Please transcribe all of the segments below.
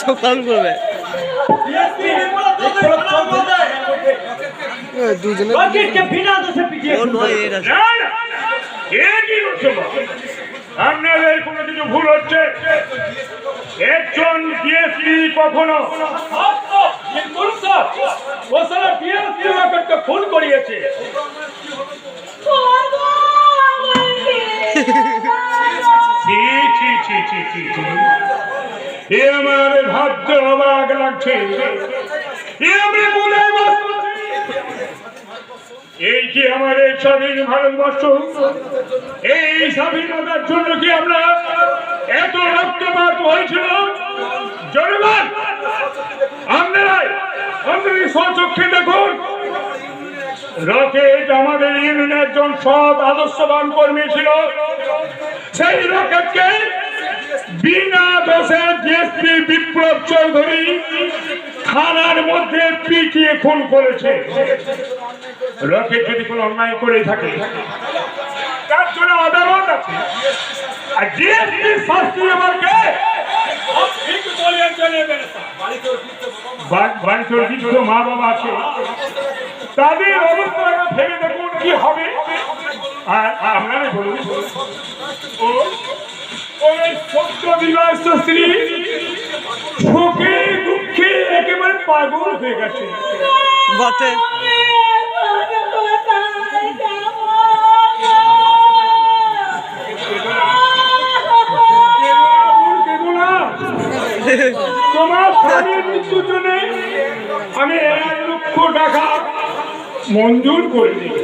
সকাল করবে আপনাদের কোনো কিছু ভুল হচ্ছে। একজন ডিএসপি কখনো ফোন করিয়েছে। আমার ভাবতে অবাক লাগছে। এই কি আমাদের স্বাধীন ভারতবর্ষ? এই স্বাধীনতার জন্য কি আমরা এত রক্তপাত হয়েছিল? জনগণ আপনারাই স্বচক্ষে দেখুন। রকেট আমাদের ইউনিয়নের একজন সৎ আদর্শবান কর্মী ছিল। সেই রকেটকে বিনা দোষে ডিএসপি বিপ্লব চৌধুরী থানার মধ্যে পিটিয়ে খুন করেছে। রকেট যদি কোনো অন্যায় করে থাকে তার জন্য আদালত আছে। আর ডিএসপি শাস্তি আমাকে বাড়িতে কিছু মা বাবা আছে, তাদের অবস্থা ভেবে দেখুন কি হবে। আর আপনারা বলুন, সত্য বিবাহিত স্ত্রী সুখে দুঃখে একেবারে পাগল হয়ে গেছে বটে। তোমার স্বামীর মৃত্যুর জন্য আমি 1 লক্ষ টাকা মঞ্জুর করে দিই।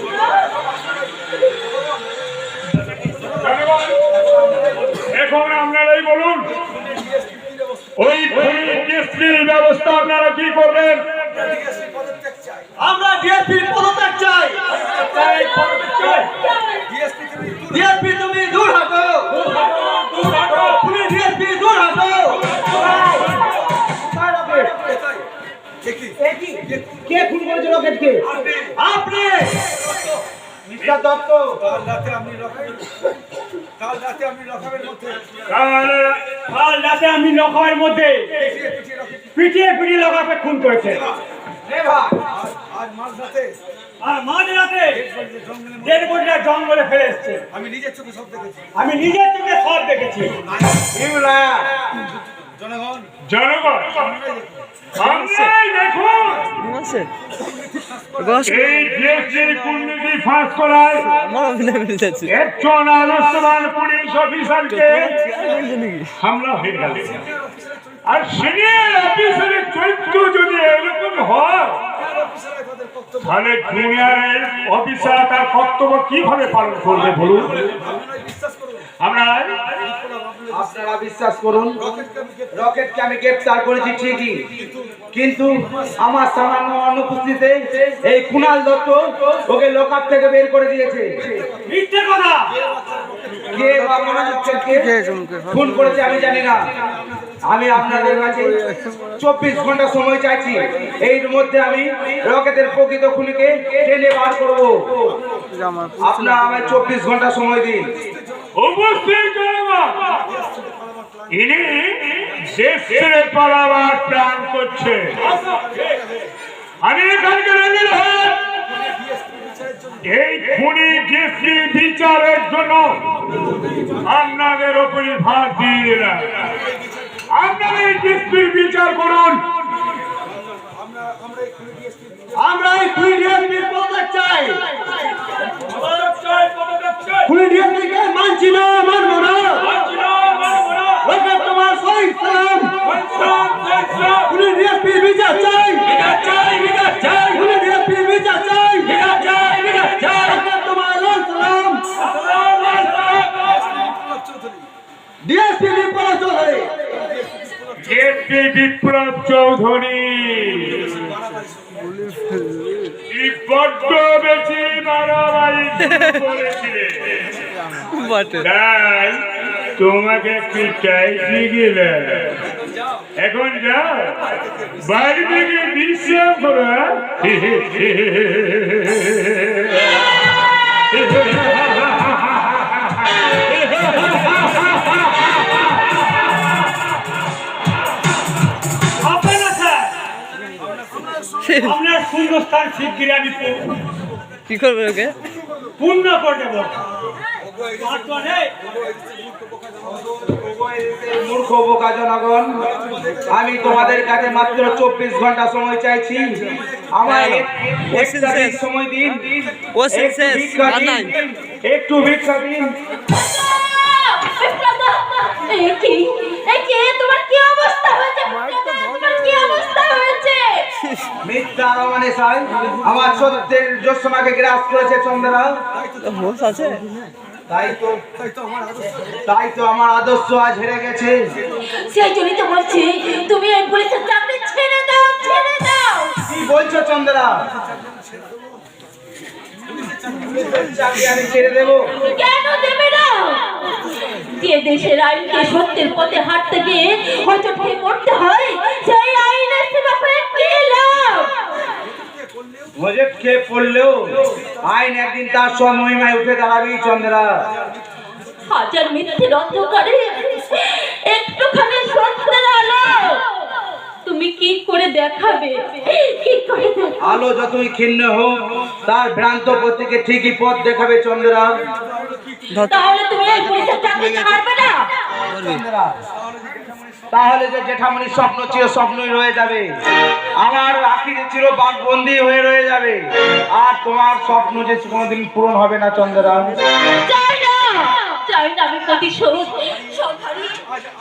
এখন আপনারাই বলুন, ওই ডিএসপির ব্যবস্থা আপনারা কি করবেন? আমরা ডিএসপির পদত্যাগ চাই। ডিএসপি তুমি দূর হটো, তুমি ডিএসপি দূর হটো। কে খুন করেছে রকেটকে? আপনি মিস্টার দত্ত। কাল রাতে আমি লখাবের মধ্যে পিটিয়ে লখাবে খুন করেছে। আর মাঝরাতে ডেড বডিটা জঙ্গলে ফেলে এসছে। আমি নিজের চোখে সব দেখেছি। জনগণ একজন আদর্শবান পুলিশ অফিসারকে হামলা হয়ে গেল। আর সিনিয়র অফিসারের চরিত্র যদি এরকম হয়, তাহলে জুনিয়র অফিসার তার কর্তব্য কিভাবে পালন করবে বলুন? আপনারা বিশ্বাস করুন, রকেটকে আমি গ্রেফতার করেছি ঠিকই, কিন্তু আমার সামান্য অনুপস্থিতিতে এই কুণাল দত্ত ওকে লকআপ থেকে বের করে দিয়েছে। মিথ্যে কথা। কে ফোন করেছে আমি জানি না। আমি আপনাদের কাছে 24 ঘন্টা সময় চাইছি। এর মধ্যে আমি রকেটের প্রকৃত খুনিকে টেনে বার করব। আপনারা আমায় 24 ঘন্টা সময় দিন। অবশ্যই ইনি দেশ ছেড়ে পালাবার প্ল্যান করছে। আমি এখানকার এই খুনি ডিএসপি বিচারের জন্য আপনাদের উপরই ভার দিয়ে দিলাম। আপনারা এই ডিএসপির বিচার করুন। আমরা এই খুনি ডিএসপির পদত্যাগ চাই। খুনি ডিএসপিকে মানছি না, মানবো না। তোমার সহিত সালাম পুলিশ ডিএসপি বিচার চাই, বিচার চাই, বিচার চাই, পুলিশ ডিএসপি বিচার চাই, বিচার চাই, বিচার চাই। তোমার সালাম ডিএসপি বিপ্লব চৌধুরী, ডিএসপি বিপ্লব চৌধুরী বড্ড বেশি মারামারি করেছিলে, বটে তাই তোমাকে একটু চাইছি গেলে। এখন যাও বাড়ি থেকে বিশ্রাম করো। হবে না স্যার, আপনার শূন্যস্থান শিগগিরই আমি কি করবে ওকে? পূর্ণ করে দেবো। মূর্খ বোকা জনগণ, আমি তোমাদের কাছে মাত্র 24 ঘন্টা সময় চাইছি। আমার একটা দিন সময় দিন, ও একটু শেষ ভিক্ষা আর দিন, নাই। একটু ভিক্ষা দিন। তোমার কি অবস্থা হয়েছে? তোমার কি অবস্থা হয়েছে? মিথ্যা মানে সাই আমার সত্যের জোৎসনাকে গ্রাস করেছে চন্দ্রা। হোস আছে তাই তো আমার আদর্শ আজ হেরে গেছে। সেই জন্যই তো বলছি তুমি এই পুলিশের চাকরি ছেড়ে দাও, ছেড়ে দাও। কি বলছো চন্দ্রা? চাকরি আমি ছেড়ে দেবো? কেন দেবে না? যে দেশের আইনকে সত্যের পথে হাঁটতে গিয়ে হয়তো ঠিক করতে হয়, সেই আইনের সেবা করে কি লাভ? মজেদ খেয়ে পড়লেও আইন একদিন তার সমহিমায় উঠে দাঁড়াবি চন্দ্রা। হাজার মিথ্যের অন্ধকারে একটুখানি সত্যের আলো তুমি কি করে দেখাবে? কি করে দেখাবে? আলো যতই ক্ষীণ হোক তার ভ্রান্ত পথকে ঠিকই পথ দেখাবে চন্দ্রা। তাহলে তুমি এই পুলিশের চাকরি ছাড়বে না? তাহলে যে জেঠামণির স্বপ্ন চির স্বপ্নই রয়ে যাবে, আমার আখিরে চির বাঘবন্দি হয়ে রয়ে যাবে, আর তোমার স্বপ্ন যে কোনোদিন পূরণ হবে না চন্দ্রা। চাই না, চাই না আমি প্রতিশোধ।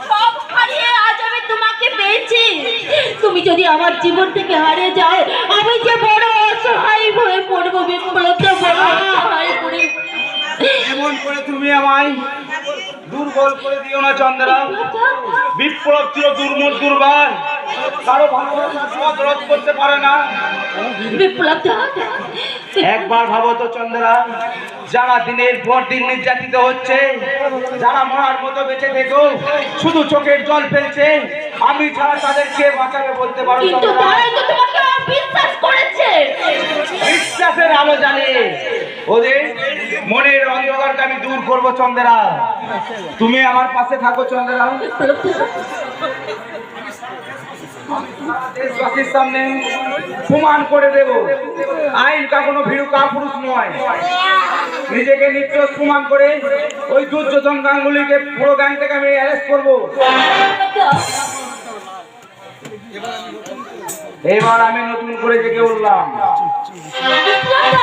সব হারিয়ে আজ আমি তোমাকে পেয়েছি। তুমি যদি আমার জীবন থেকে হারিয়ে যাও, আমি যে বড় অসহায় হয়ে পড়বো। বিপ্লব তো বড় অসহায় করে। এমন করে তুমি আমায় দুর্বল করে দিও না চন্দ্রা। বিপ্লব চির দুর্বল, কারো ভালোবাসা সহজ রোধ করতে পারে না। বিপ্লব একবার ভাবো তো চন্দ্রা, যারা দিনের পর দিন নির্যাতিত হচ্ছে, যারা মরার মতো বেঁচে থেকেও শুধু চোখের জল ফেলছে, আমি ছাড়া তাদেরকে বাঁচাবে বলতে পারো কিন্তু চন্দ্রা? তারাই তো তোমাকে অবিশ্বাস করেছে। বিশ্বাসের আলো জ্বালিয়ে ওদের মনের অন্ধকারকে আমি দূর করবো চন্দ্রা। তুমি আমার পাশে থাকো চন্দ্রা। দেশবাসীর সামনে প্রমাণ করে দেব আইন কখনো ভীরু কাপুরুষ নয়। নিজেকে নির্দোষ প্রমাণ করে ওই দুর্যোধন গাঙ্গুলিকে পুরো গ্যাং থেকে আমি অ্যারেস্ট করবো। এবার আমি নতুন করে জেগে উঠলাম। বিপ্লব